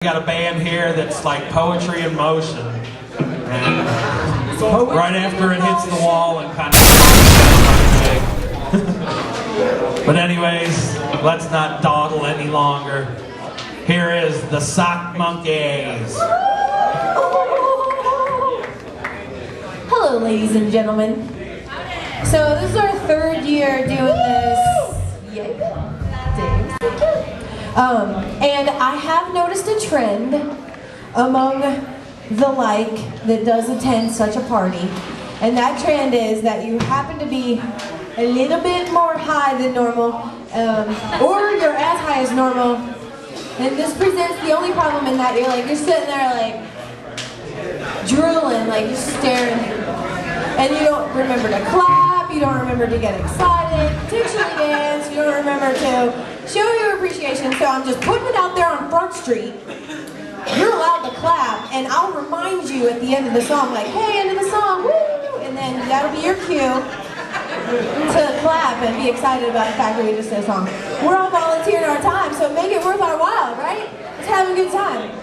We got a band here that's like poetry in motion. And right after it hits the wall and kind of But anyways, let's not dawdle any longer. Here is the Sock Monkeys. Hello, ladies and gentlemen. So this is our third year doing this. Yay. And I have noticed a trend among the like that does attend such a party. And that trend is that you happen to be a little bit more high than normal, or you're as high as normal. And this presents the only problem in that you're sitting there like drooling, like you're staring. And you don't remember to clap, you don't remember to get excited, particularly dance, you don't remember to show your appreciation. So I'm just putting it out there on Front Street. You're allowed to clap, and I'll remind you at the end of the song, like, hey, end of the song, woo! And then that'll be your cue to clap and be excited about the fact that we just did a song. We're all volunteering our time, so make it worth our while, right? Let's have a good time.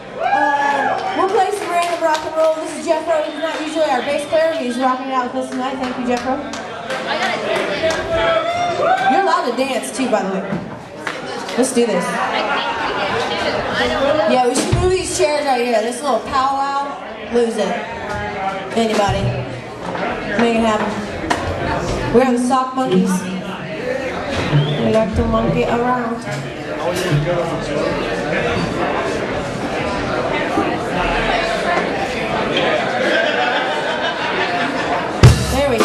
We'll play some random rock and roll. This is Jeffro. He's not usually our bass player, but he's rocking it out with us tonight. Thank you, Jeffro. You're allowed to dance too, by the way. Let's do this. Yeah, we should move these chairs right here. This little powwow, lose it. Anybody? Make it happen. We are the Sock Monkeys. We like to monkey around. There we go.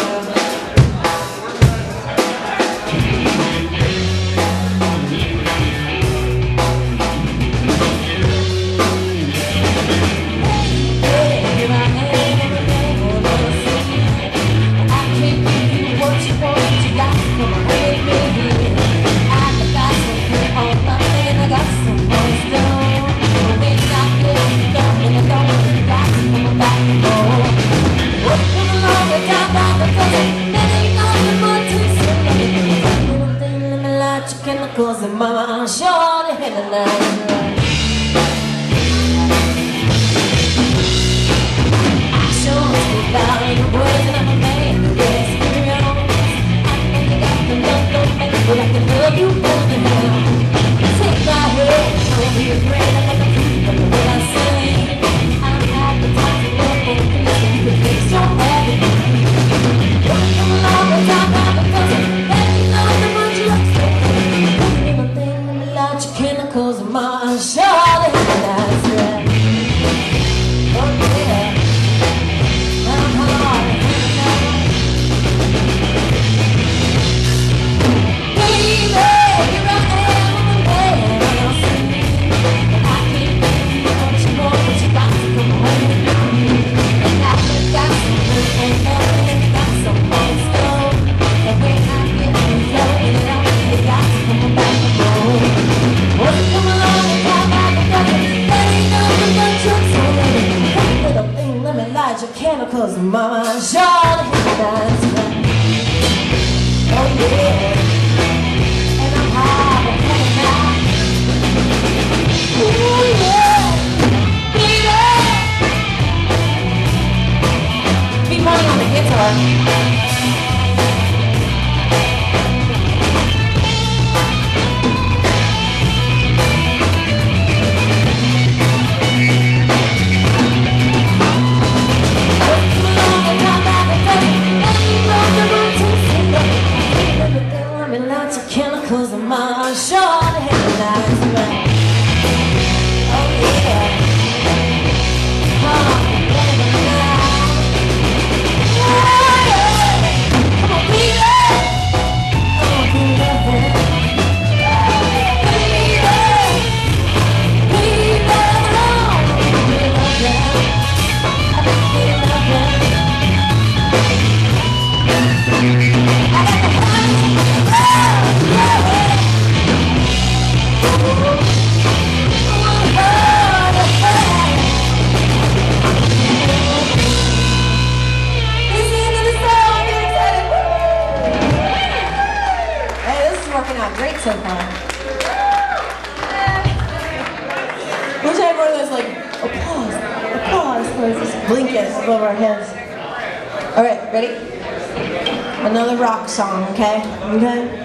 Chemicals in my short head and I sure must be valid the words that I'm a man. Yes, you're on. I think you got the love, but I can love you better than now. Take my head, don't be afraid. I'm like a freak of the way I sing. I don't have the time to look for things that you could fix your habit. Come along and talk about the cousin. Let me know the much you like. Chemicals in my shawty, that's right. Oh yeah, I'm hard. Baby, here I am, I'm a man. I can't give you much more, but you got to come home with me. And I think got some good and nothing, got some more stuff. The way I get you loving it up, you got to come back home. Come along and talk about the brother. Let me know the good truth. So little thing, let me light your chemicals, mama. Sure to hit the dance. Oh yeah. And I'm high, I'm coming out. Ooh yeah. Baby. Be playing on the guitar. Chemicals in my short head and that's right. Oh yeah. Come on, baby, now. Oh yeah. like, applause, applause. Let's just blink it above our heads. All right, ready? Another rock song, okay? Okay?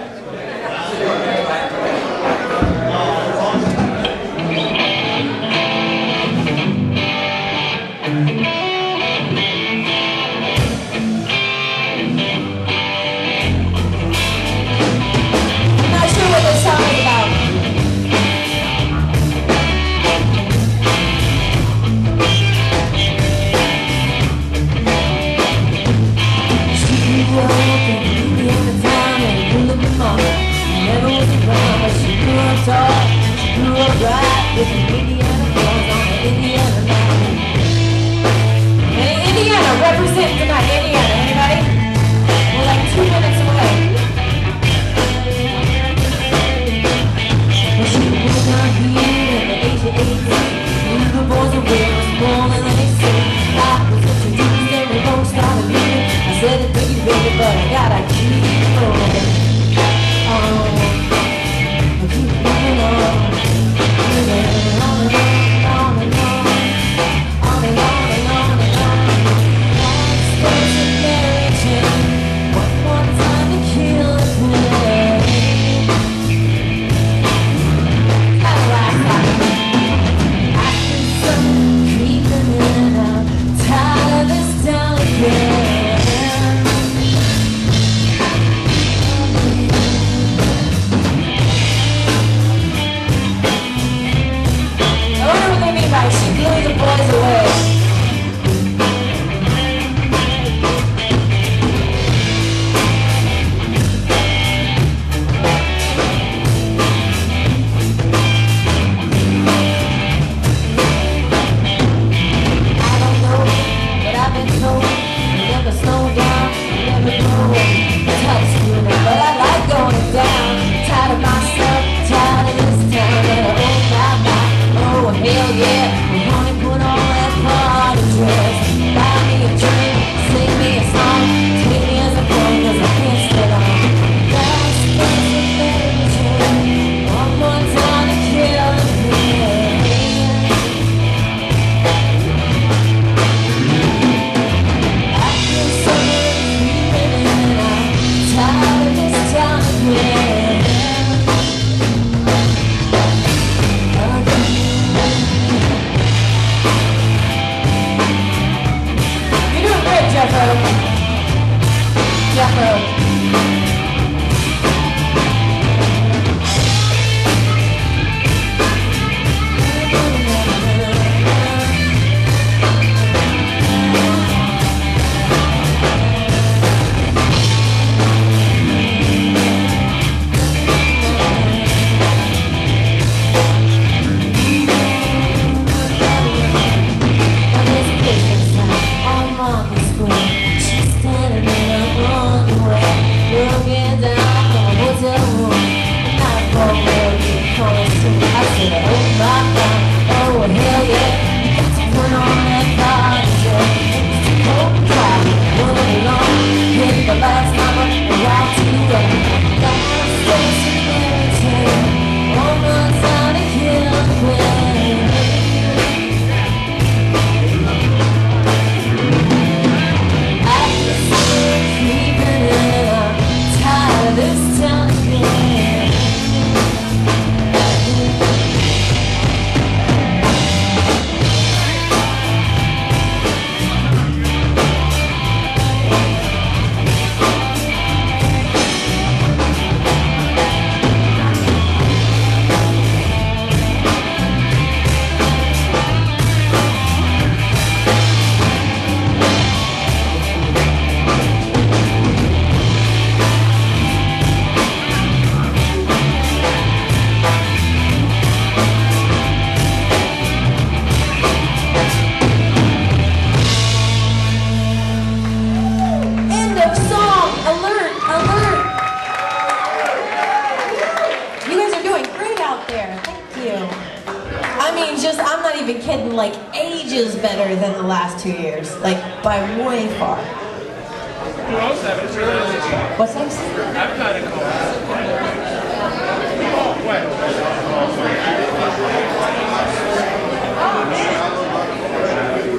I'm not sure what this song is about. Indiana, represent tonight. Indiana, anybody? We're like 2 minutes away. Well, she was not here at the age of 18. The boys and girls more than they say. I was introduced and we both started meeting. I said it to you, baby, but I gotta keep going. Keep moving on. She blew the boys away. I don't know, but I've been told you never slow down, you never go tough schooling, but I like going down. Tired of myself, tired of this town, and I won't buy. Oh hell yeah, honey, put on that party dress. Buy me a drink, sing me a song, take me as a friend, 'cause I can't stay on. That's one more time to kill the pain. I feel so creeping and I'm tired of this town again. Jeffro. I'm not even kidding, like ages better than the last 2 years, like by way far. What's that? I've got a call.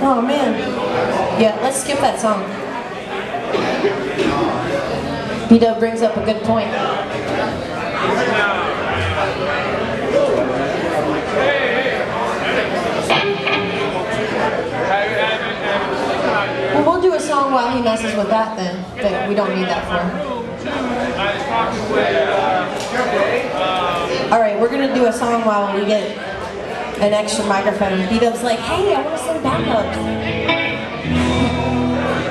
Oh man. Yeah, let's skip that song. B-Dub brings up a good point. Well, we'll do a song while he messes with that then. But we don't need that for. Alright, we're gonna do a song while we get an extra microphone. B-Dub's like, hey, I want to sing backups.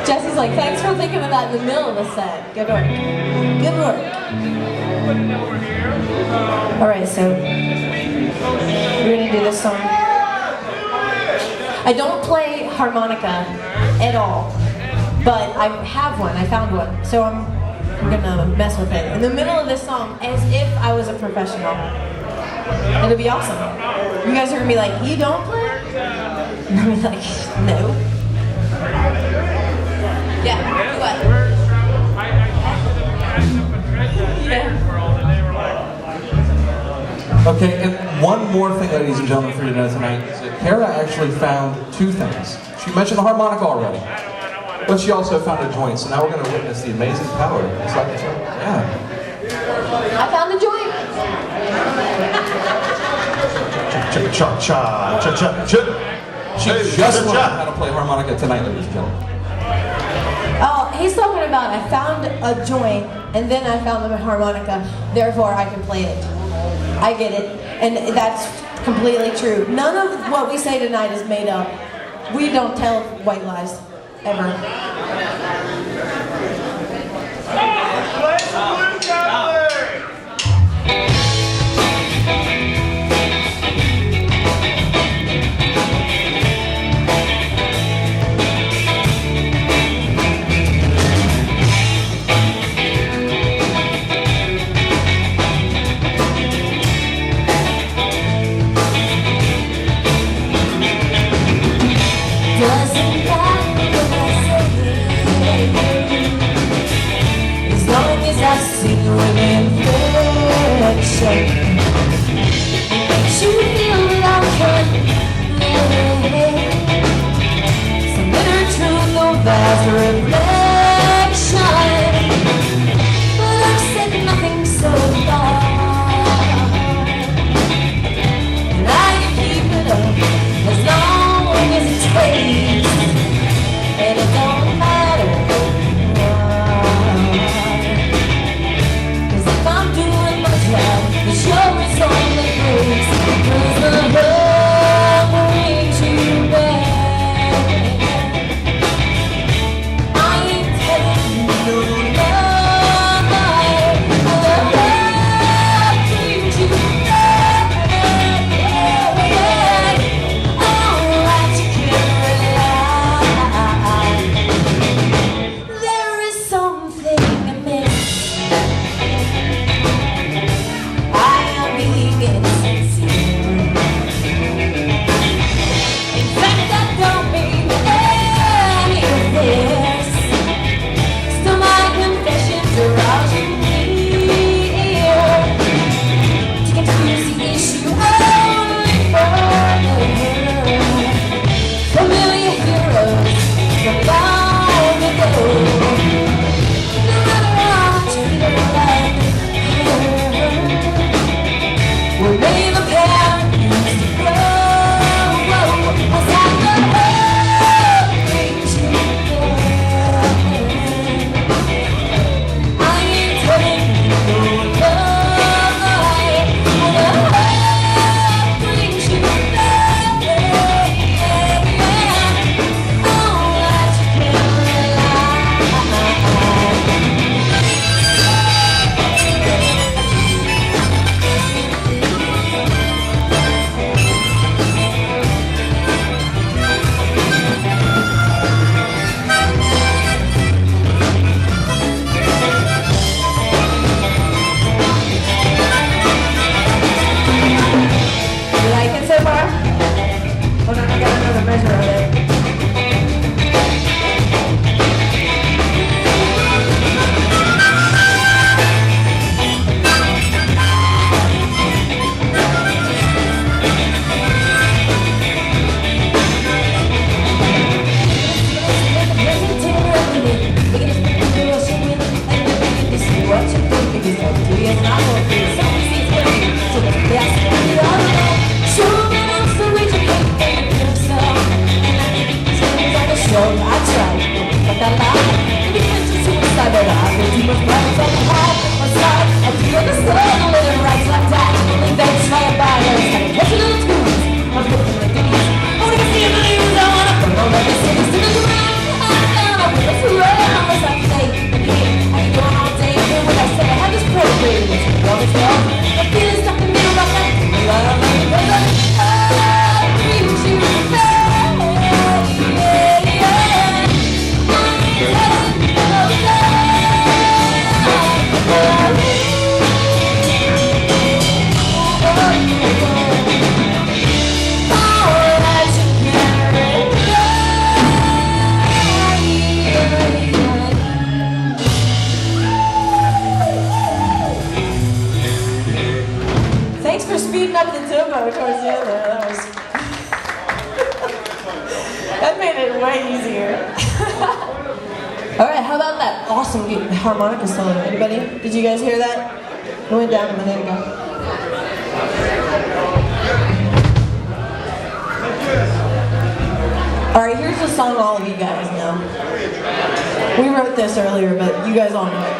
Jesse's like, thanks for thinking of that in the middle of the set. Good work. Good work. Alright, so we're gonna do this song. I don't play harmonica at all, but I have one. I found one, so I'm gonna mess with it in the middle of this song as if I was a professional. It'll be awesome. You guys are gonna be like, you don't play? And I'll be like, no. Yeah, what? Yeah. Okay, and one more thing, ladies and gentlemen, for you to know tonight is that Kara actually found two things. She mentioned the harmonica already, but she also found a joint. So now we're going to witness the amazing power. It's like, yeah. I found a joint. She just learned how to play harmonica tonight, ladies and gentlemen. Oh, he's talking about I found a joint and then I found the harmonica, therefore I can play it. I get it, and that's completely true. None of what we say tonight is made up. We don't tell white lies, ever. Doesn't matter what I say, as long as I see you with me. it way easier. All right, how about that awesome harmonica solo? Anybody? Did you guys hear that? It went down a minute ago. All right, here's a song all of you guys know. We wrote this earlier, but you guys all know it.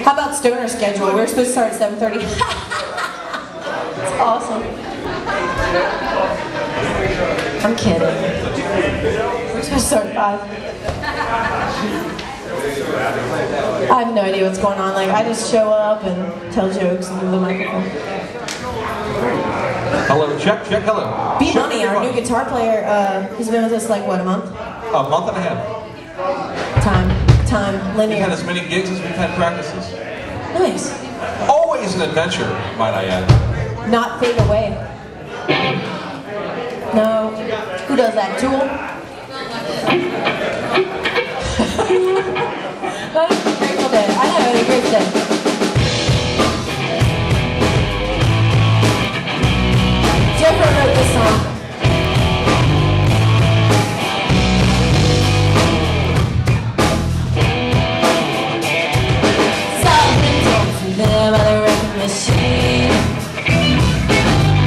How about Stoner Schedule? We're supposed to start at 7:30. It's awesome. I'm kidding. We're supposed to start at 5. I have no idea what's going on. Like, I just show up and tell jokes and move the microphone. Hello, check, hello. B Check, Money, our new everybody. guitar player, he's been with us like, what, a month? A month and a half. Time, We've linear. had as many gigs as we've had practices. Nice. Always an adventure, might I add. Not fade away. No. Who does that? Jewel? Grateful Dead. I know, the Grateful Dead. Jeffro wrote this song. Something told me there by the record machine.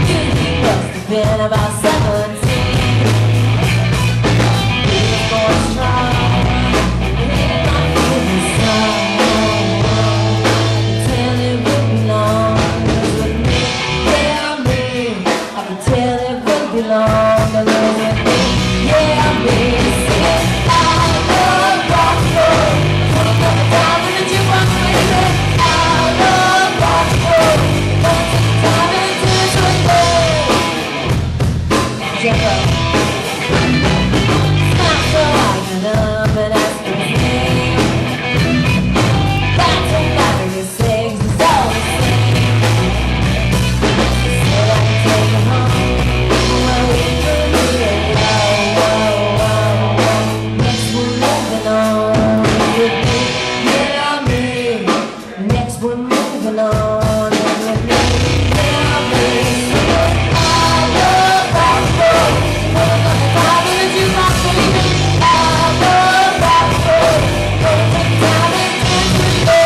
He must have been about 17. He was going strong. He might be the sun. Tell it would be long. With me, yeah, me. I can tell it would be long. To live with me, yeah, me. Sing I love rock and roll. Put another time in the jukebox, baby. I love rock and roll. Gonna take the time into the swing. Jeffro. Not so hard to love, but that's the thing. That don't matter, your sings is all the same. Said I can take you home, where we could be alone. Next we're moving on with me, yeah, me. Next we're moving on with me, yeah, me. I love rock and roll. Put another time in the jukebox, baby. I love rock and roll. Gonna take the time and dance with me.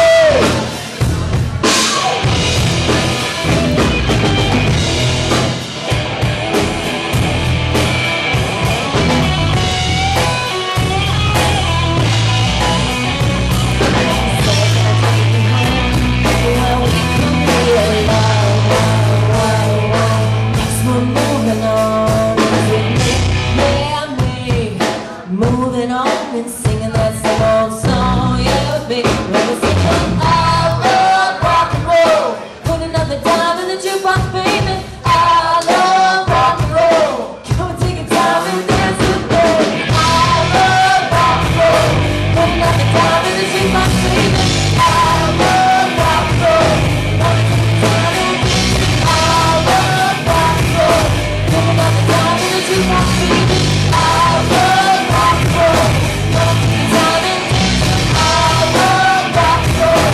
Moving on and singing that same old song, yeah, baby. Let me sing I love rock and roll. Put another dime in the jukebox, baby. I love rock and roll. Come take your time and dance with me. I love rock and roll. Put another dime in the jukebox, baby. I love rock and roll. Wanna take your time and dance with me. I love rock and roll. Put another dime in the jukebox, baby. I love rock and roll. Wanna take your time and dance with me. I love rock and roll.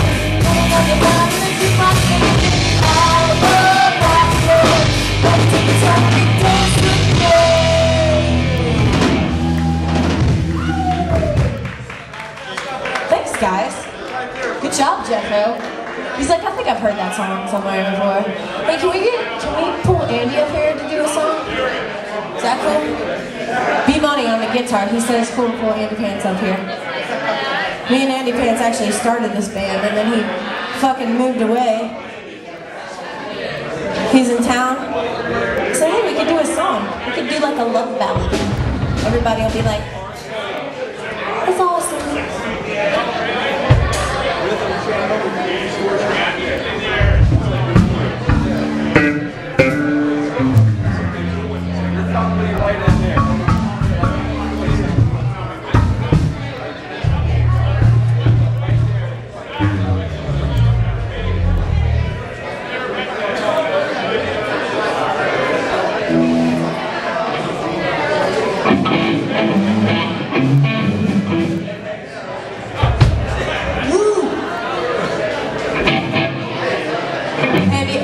Put another dime in the jukebox, baby. I love rock and roll. Wanna take your time and dance with me. Thanks, guys. Good job, Jeffro. He's like, I think I've heard that song somewhere before. Hey, can we pull Andy up here to do a song? Is that cool? B Money on the guitar. He says cool to pull Andy Pants up here. Me and Andy Pants actually started this band, and then he fucking moved away. He's in town. So hey, we could do a song. We could do like a love ballad. Everybody will be like, it's awesome.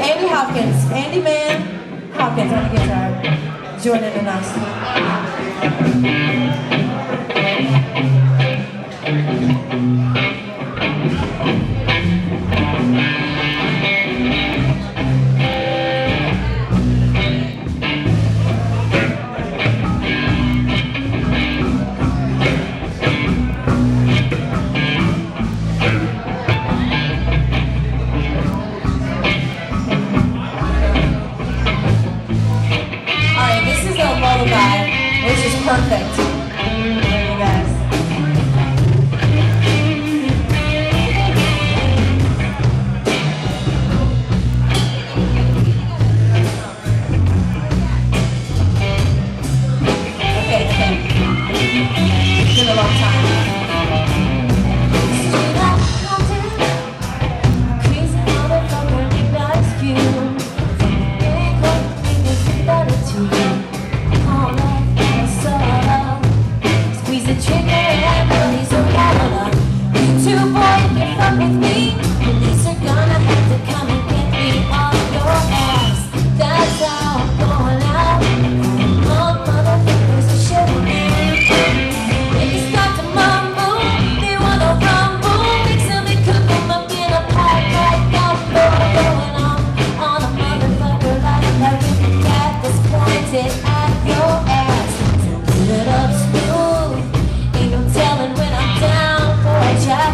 Andy Hopkins, Andy Man Hopkins on the guitar, joining in us. Lullaby, which is perfect. You guys. Okay. It's been a long time. Crazy motherfucker, big ice cube. Ain't quite thinking about it too. Squeeze the trigger and release a water. You two boys, if you fuck with me, police are gonna have to come and get me off your ass. That's how I'm going out. Oh, motherfuckers are shit. They start to mumble, they wanna rumble. Make somebody cook them up in a pot right now. Going on a motherfucker like a cat that's pointed at your ass. Put it up smooth, ain't no telling when I'm down for a chat.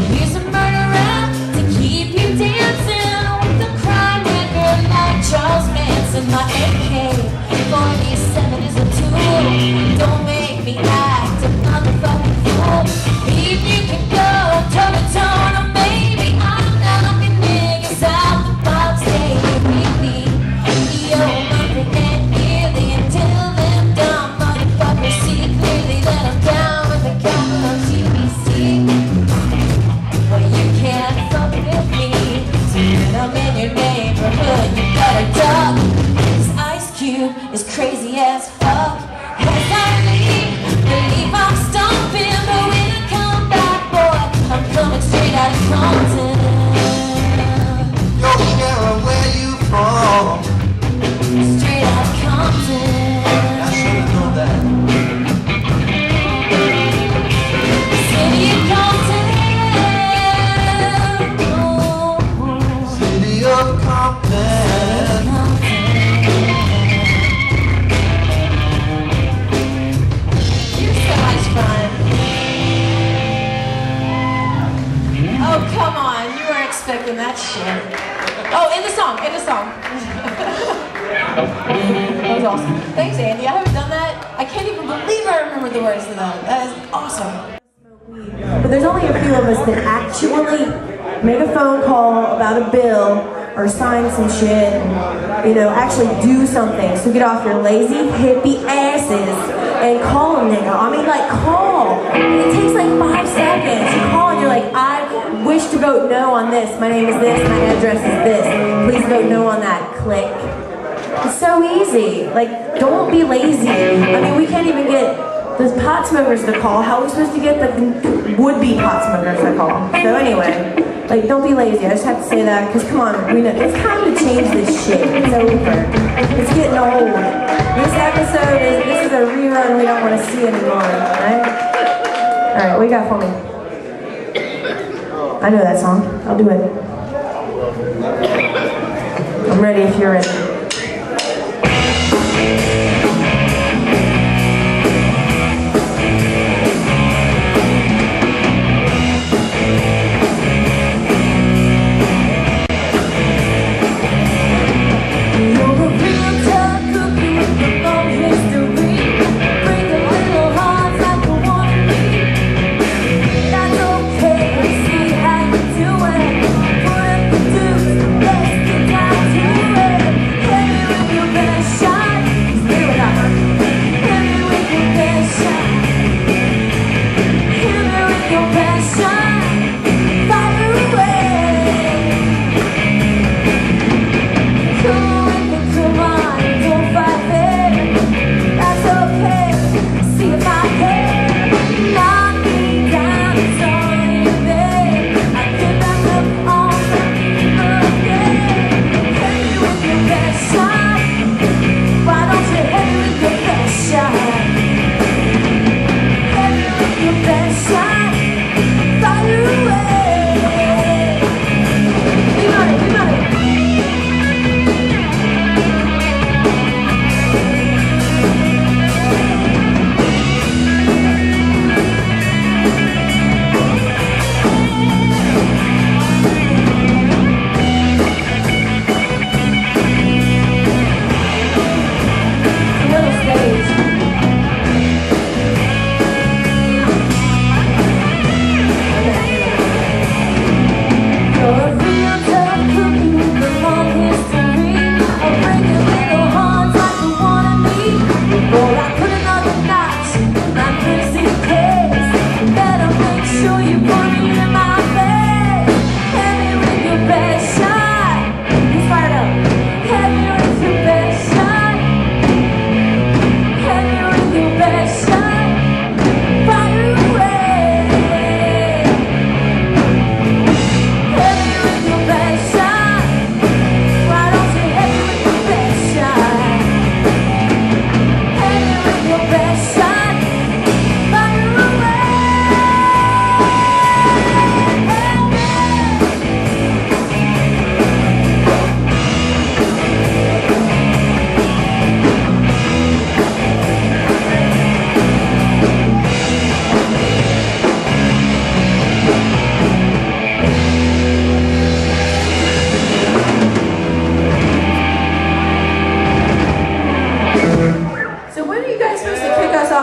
Here's a murder rap to keep you dancing with the crime record like Charles Manson. My AK-47 is a tool. Don't make me act a motherfucking fool. If you can go toe to toe on a baby, I'm not looking niggas out the box. Stay with me, yo, nothing and nearly until them dumb motherfuckers see clearly that I'm down with the capital TBC. Well, you can't fuck with me. So when I'm in your neighborhood, you better duck. This Ice Cube is crazy as fuck. As I believe I'm stomping, but when I come back, boy, I'm coming straight out of Compton. Yo, Sharon, where you from? Straight out of Compton. I should have known that. City of Compton. Oh, City of Compton. you're so much fun. Oh, come on. You weren't expecting that shit. Oh, in the song. That was awesome. Thanks, Andy. I haven't done that. I can't even believe I remember the words to that. That is awesome. But there's only a few of us that actually make a phone call about a bill or sign some shit and, you know, actually do something. So get off your lazy hippie asses and call them, nigga. I mean, like, call. And it takes like 5 seconds. You call and you're like, I wish to vote no on this. My name is this. My address is this. Please vote no on that. Click. It's so easy. Like, don't be lazy. I mean, we can't even get the pot smokers to call. How are we supposed to get the would-be pot smokers to call? So anyway, like, don't be lazy. I just have to say that because, come on, we know it's time to change this shit. It's over. It's getting old. This is a rerun we don't want to see anymore, right? All right, what you got for me? I know that song. I'll do it. I'm ready if you're ready.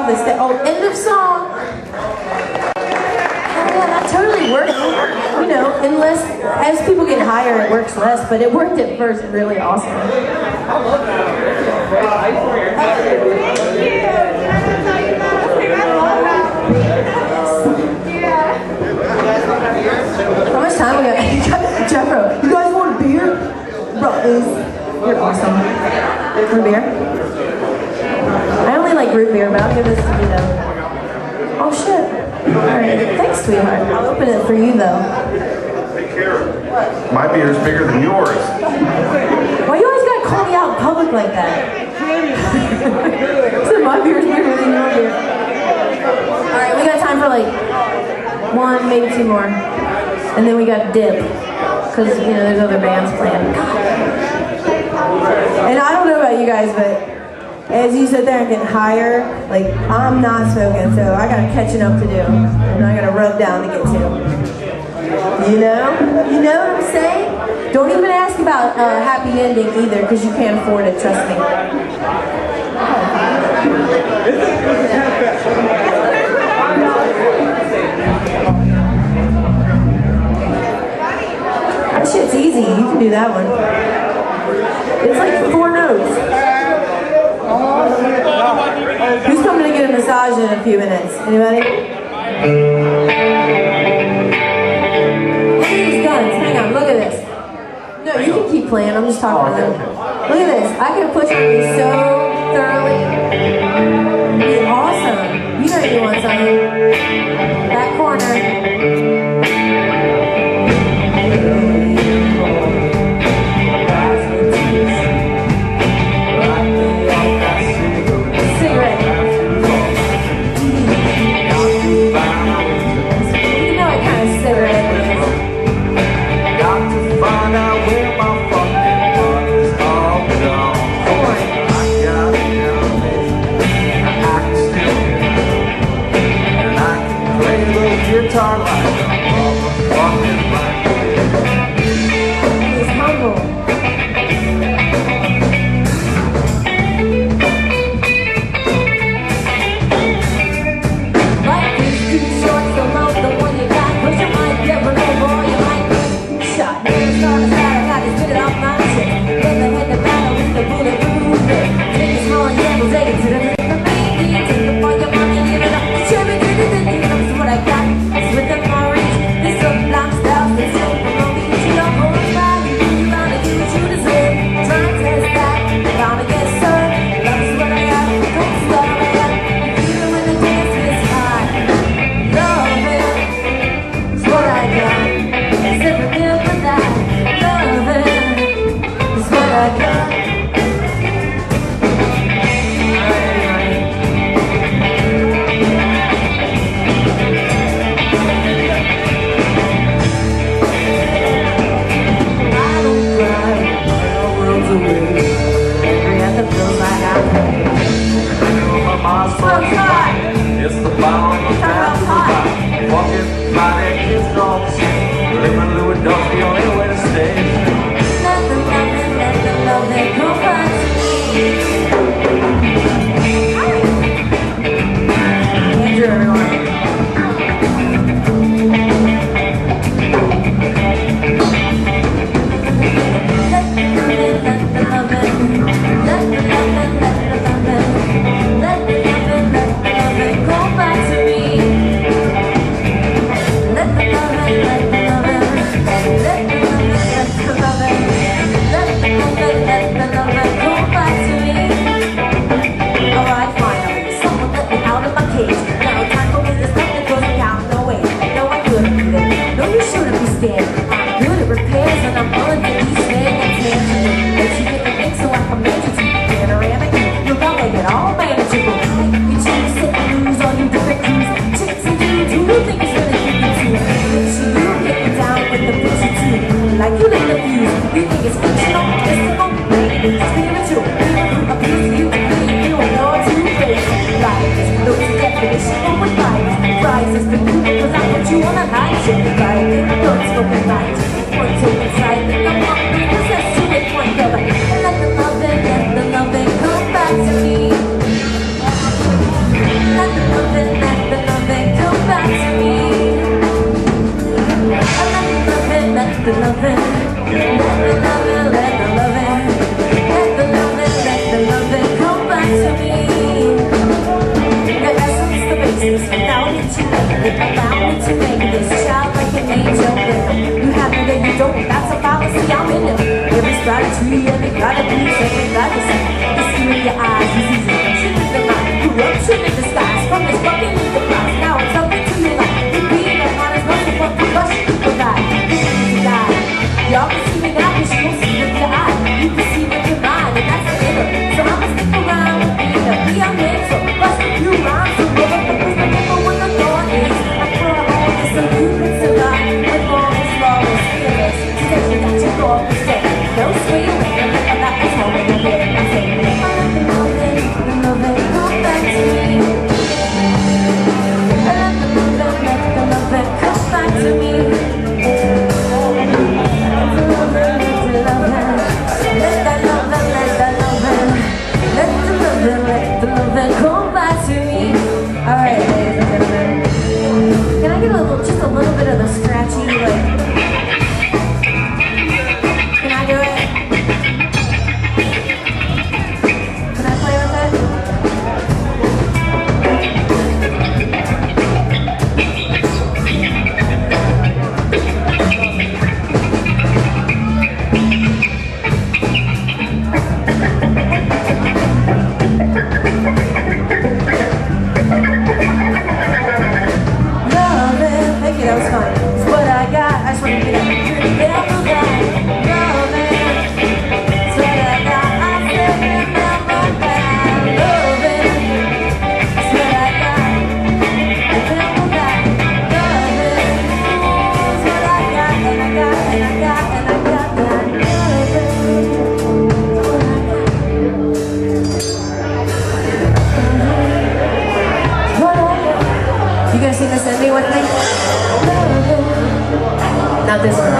off the stage. Oh, end of song. Oh yeah, that totally worked. You know, unless as people get higher, it works less. But it worked at first really awesome. How much time we got? Jeffro, you guys want a beer? Bro, you're awesome. Root beer? I only like root beer, but I'll give this to you though. Oh shit. Alright, thanks sweetheart. I'll open it for you though. My beer is bigger than yours. Why you always gotta call me out in public like that? So my beer is bigger than your beer. Alright, we got time for like one, maybe two more. And then we got dip. Because, you know, there's other bands playing. And I don't know about you guys, but as you sit there and get higher, like, I'm not smoking, so I got catching up to do. And I got to rub down to get to. You know? You know what I'm saying? Don't even ask about happy ending either, because you can't afford it, trust me. That shit's easy. You can do that one. It's like 4 notes. Who's coming to get a massage in a few minutes? Anybody? Look at these guns. Hang on. Look at this. No, you can keep playing. I'm just talking to them. Look at this. I can push on you so thoroughly. It's awesome. You know you want something. That corner. Guitar like walking like He's humble. Life is too short, so load the one you got. Push your mind, never know, boy, you might get shot. Never start a battle, got to spit it off my shit. Never had the battle with the bulletproof bit. Take it small and gamble, take it to the main. Take it for your money, give it up. Shove it to the thing, that's what I got. With the orange, this up black style, this up from the beach, you don't hold back. You gotta do what you deserve. Try to test that, gotta get served. Love's what I got, don't stop it. Even when the dance is high, love it is what I got. Except for this for that, love it is what I got. it's the bottle of the walking by that kid's dogs. Living Louis Duffy on their way to stage. Let the love that come back to me. Andrew, everyone. Like you live the views, you think it's fictional, mystical, maybe spiritual. People abuse you, you and you're too big. Life is no definition of what life rises for you, cause I put you on a night shift. Right, don't smoke at night. One to inside, think I'm not being possessed to it. One go back, and let the loving come back to me. this without it to make it. Allow me to make this child like an angel. You have it and you don't, that's a fallacy, I'm in it. Every strategy and it gotta be something like the same. You see with your eyes, you see corruption in the mind. Corruption in disguise from this fucking enterprise. Now it's up into your life. You being the honest most of what the rush you provide. This is to die. Y'all can see me now, but you won't see with your eye. You can see with your mind, and that's the inner. So I'ma stick around with being a real man. So bust a few rhymes to motherfuckers remember what the thought is. I throw all this so you can survive with all this lawless feelings. Today we got you off the set. No squealing, I got this home in the bed. I say, I love it, come back to me. I love the love it, come back to me. Come back to me. Alright, ladies and gentlemen. Can I get just a little bit of the scratchy, like... Can I do it? Can I play with it? That was fun. It's what I got. I just want to get up. Remember that. Love it. It's what I got. I said remember that. Love it. It's what I got. Remember that. Love it. It's what I got. And I got. And I got. And I got that. Love it. It's what I got. It's what I got. You gonna sing this ending with me? Not this one.